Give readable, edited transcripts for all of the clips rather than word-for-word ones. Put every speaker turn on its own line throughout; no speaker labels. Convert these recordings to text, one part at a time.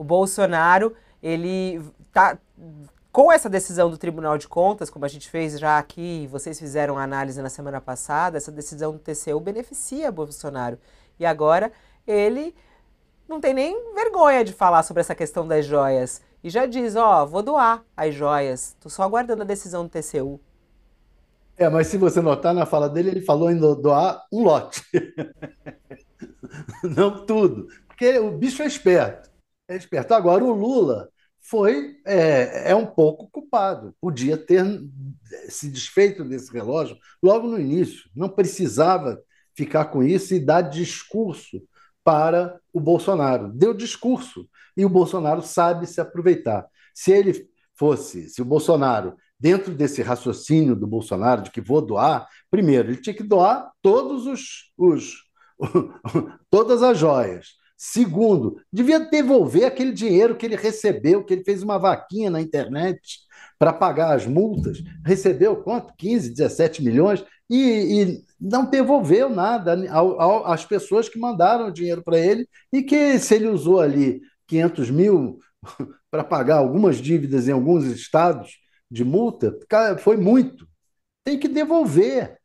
O Bolsonaro, ele tá com essa decisão do Tribunal de Contas, como a gente fez já aqui, vocês fizeram a análise na semana passada, essa decisão do TCU beneficia Bolsonaro. E agora ele não tem nem vergonha de falar sobre essa questão das joias. E já diz, ó, vou doar as joias. Tô só aguardando a decisão do TCU.
Mas se você notar na fala dele, ele falou em doar um lote, não tudo. Porque o bicho é esperto. É esperto. Agora, o Lula é um pouco culpado. Podia ter se desfeito desse relógio logo no início. Não precisava ficar com isso e dar discurso para o Bolsonaro. Deu discurso e o Bolsonaro sabe se aproveitar. Se o Bolsonaro, dentro desse raciocínio do Bolsonaro de que vou doar, primeiro, ele tinha que doar todas as joias. Segundo, devia devolver aquele dinheiro que ele recebeu, que ele fez uma vaquinha na internet para pagar as multas. Recebeu quanto? 15, 17 milhões e não devolveu nada às pessoas que mandaram o dinheiro para ele e que, se ele usou ali 500 mil para pagar algumas dívidas em alguns estados de multa, cara, foi muito. Tem que devolver.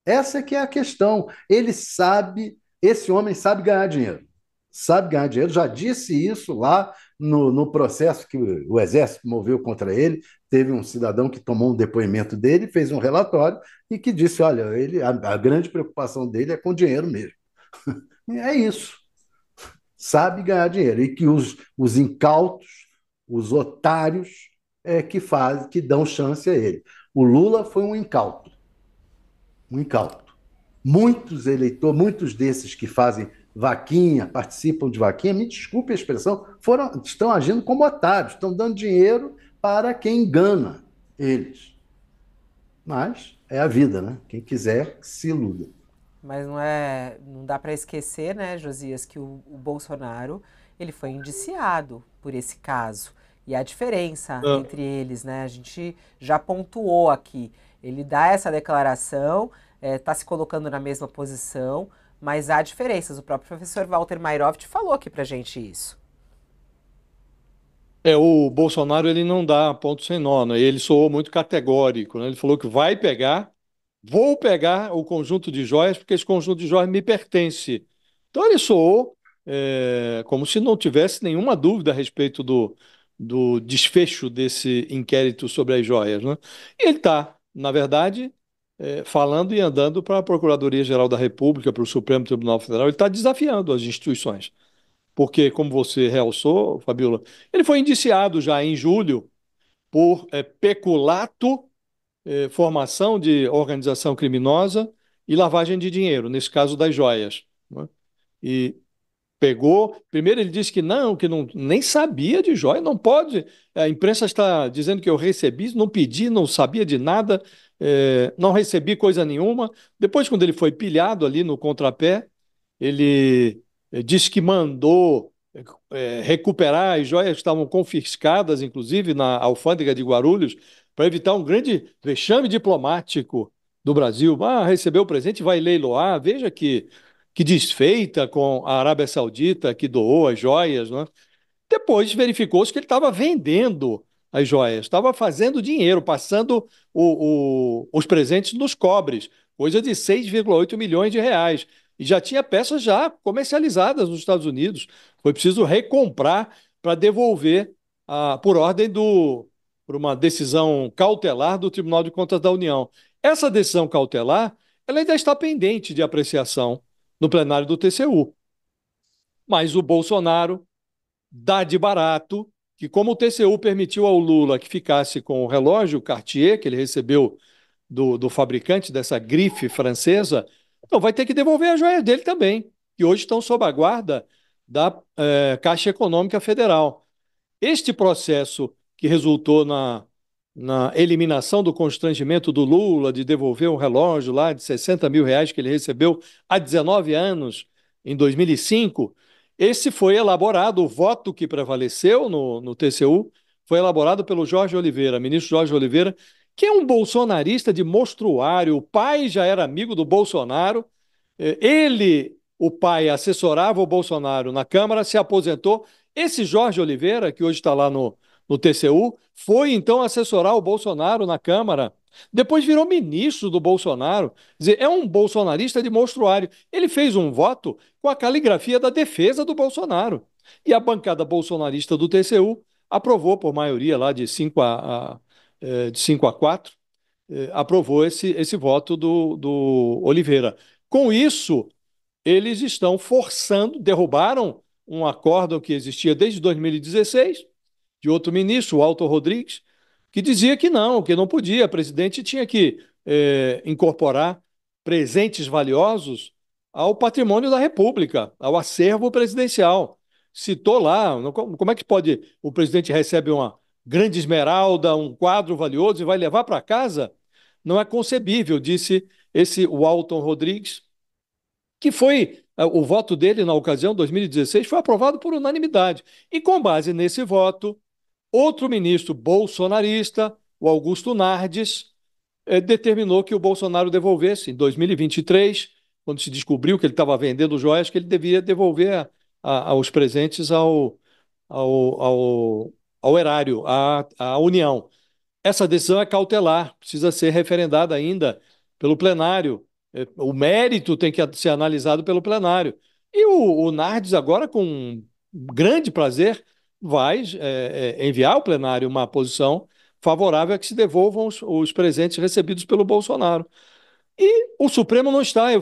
Essa que é a questão. Esse homem sabe ganhar dinheiro. Sabe ganhar dinheiro, já disse isso lá no processo que o Exército moveu contra ele. Teve um cidadão que tomou um depoimento dele, fez um relatório e que disse: olha, a grande preocupação dele é com dinheiro mesmo. E é isso. Sabe ganhar dinheiro. E que os incautos, os otários, que dão chance a ele. O Lula foi um incauto. Um incauto. Muitos desses que fazem vaquinha, participam de vaquinha, me desculpe a expressão, estão agindo como otários, estão dando dinheiro para quem engana eles. Mas é a vida, né? Quem quiser, se iluda.
Mas não é, não dá para esquecer, né, Josias, que o Bolsonaro, ele foi indiciado por esse caso. E a diferença
Ah,
entre eles, né, a gente já pontuou aqui. Ele dá essa declaração, está se colocando na mesma posição, mas há diferenças. O próprio professor Walter Mairovich falou aqui pra gente isso.
o Bolsonaro ele não dá ponto sem nó, né? Ele soou muito categórico, né? Ele falou que vai pegar, vou pegar o conjunto de joias porque esse conjunto de joias me pertence. Então ele soou como se não tivesse nenhuma dúvida a respeito do desfecho desse inquérito sobre as joias, né? E ele está, na verdade, falando e andando para a Procuradoria-Geral da República, para o Supremo Tribunal Federal. Ele está desafiando as instituições. Porque, como você realçou, Fabiola, ele foi indiciado já em julho por peculato, formação de organização criminosa e lavagem de dinheiro, nesse caso das joias, né? E pegou. Primeiro ele disse que não, nem sabia de joia, não pode. A imprensa está dizendo que eu recebi, não pedi, não sabia de nada, não recebi coisa nenhuma. Depois, quando ele foi pilhado ali no contrapé, ele disse que mandou recuperar as joias que estavam confiscadas, inclusive na alfândega de Guarulhos, para evitar um grande vexame diplomático do Brasil. Ah, recebeu o presente, vai leiloar. Veja que desfeita com a Arábia Saudita, que doou as joias, né? Depois verificou-se que ele estava vendendo as joias, estava fazendo dinheiro, passando os presentes nos cobres, coisa de 6,8 milhões de reais. E já tinha peças já comercializadas nos Estados Unidos. Foi preciso recomprar para devolver por ordem por uma decisão cautelar do Tribunal de Contas da União. Essa decisão cautelar, ela ainda está pendente de apreciação no plenário do TCU. Mas o Bolsonaro dá de barato que, como o TCU permitiu ao Lula que ficasse com o relógio Cartier, que ele recebeu do fabricante dessa grife francesa, então vai ter que devolver as joias dele também, que hoje estão sob a guarda da Caixa Econômica Federal. Este processo que resultou na eliminação do constrangimento do Lula de devolver um relógio lá de 60 mil reais que ele recebeu há 19 anos, em 2005, esse foi elaborado, o voto que prevaleceu no TCU foi elaborado pelo Jorge Oliveira, ministro Jorge Oliveira, que é um bolsonarista de mostruário. O pai já era amigo do Bolsonaro, ele, o pai, assessorava o Bolsonaro na Câmara, se aposentou Esse Jorge Oliveira, que hoje está lá no TCU, foi então assessorar o Bolsonaro na Câmara. Depois virou ministro do Bolsonaro. Quer dizer, é um bolsonarista de monstruário. Ele fez um voto com a caligrafia da defesa do Bolsonaro. E a bancada bolsonarista do TCU aprovou por maioria lá de 5 a 4, aprovou esse voto do Oliveira. Com isso, eles estão forçando, derrubaram um acórdão que existia desde 2016, de outro ministro, o Alto Rodrigues, que dizia que não podia, o presidente tinha que incorporar presentes valiosos ao patrimônio da República, ao acervo presidencial. Citou lá, como é que pode, o presidente recebe uma grande esmeralda, um quadro valioso e vai levar para casa? Não é concebível, disse esse Walton Rodrigues, que foi o voto dele na ocasião, 2016, foi aprovado por unanimidade. E com base nesse voto, outro ministro bolsonarista, o Augusto Nardes, determinou que o Bolsonaro devolvesse, em 2023, quando se descobriu que ele estava vendendo joias, que ele devia devolver os presentes ao, ao, ao erário, à União. Essa decisão é cautelar, precisa ser referendada ainda pelo plenário. O mérito tem que ser analisado pelo plenário. E o Nardes, agora, com grande prazer, vai enviar ao plenário uma posição favorável a que se devolvam os presentes recebidos pelo Bolsonaro. E o Supremo não está. Eu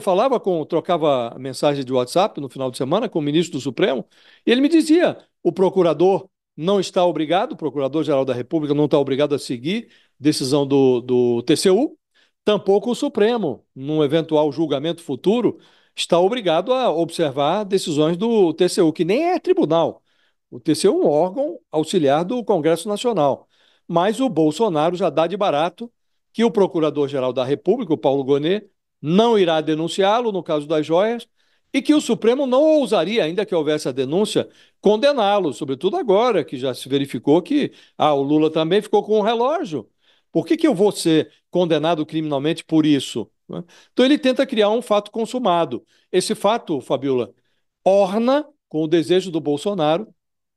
trocava mensagem de WhatsApp no final de semana com o ministro do Supremo, e ele me dizia: o procurador não está obrigado, o Procurador-Geral da República não está obrigado a seguir decisão do TCU, tampouco o Supremo, num eventual julgamento futuro, está obrigado a observar decisões do TCU, que nem é tribunal. O TCU é um órgão auxiliar do Congresso Nacional. Mas o Bolsonaro já dá de barato que o Procurador-Geral da República, o Paulo Gonet, não irá denunciá-lo no caso das joias e que o Supremo não ousaria, ainda que houvesse a denúncia, condená-lo, sobretudo agora que já se verificou que o Lula também ficou com um relógio. Por que eu vou ser condenado criminalmente por isso? Né? Então ele tenta criar um fato consumado. Esse fato, Fabiola, orna com o desejo do Bolsonaro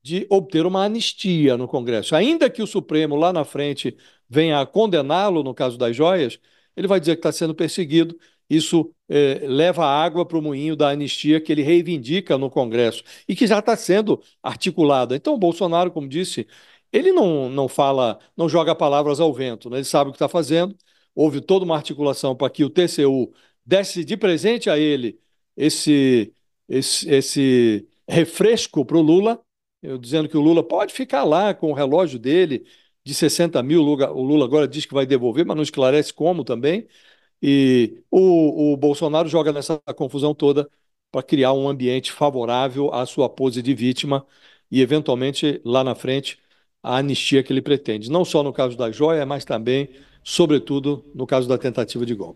de obter uma anistia no Congresso. Ainda que o Supremo lá na frente venha a condená-lo no caso das joias, ele vai dizer que está sendo perseguido. Isso leva água para o moinho da anistia que ele reivindica no Congresso e que já está sendo articulada. Então, o Bolsonaro, como disse, ele não fala, não joga palavras ao vento, né? Ele sabe o que está fazendo. Houve toda uma articulação para que o TCU desse de presente a ele esse refresco para o Lula, dizendo que o Lula pode ficar lá com o relógio dele de 60 mil. O Lula agora diz que vai devolver, mas não esclarece como também. E o Bolsonaro joga nessa confusão toda para criar um ambiente favorável à sua pose de vítima e, eventualmente, lá na frente, a anistia que ele pretende. Não só no caso da joia, mas também, sobretudo, no caso da tentativa de golpe.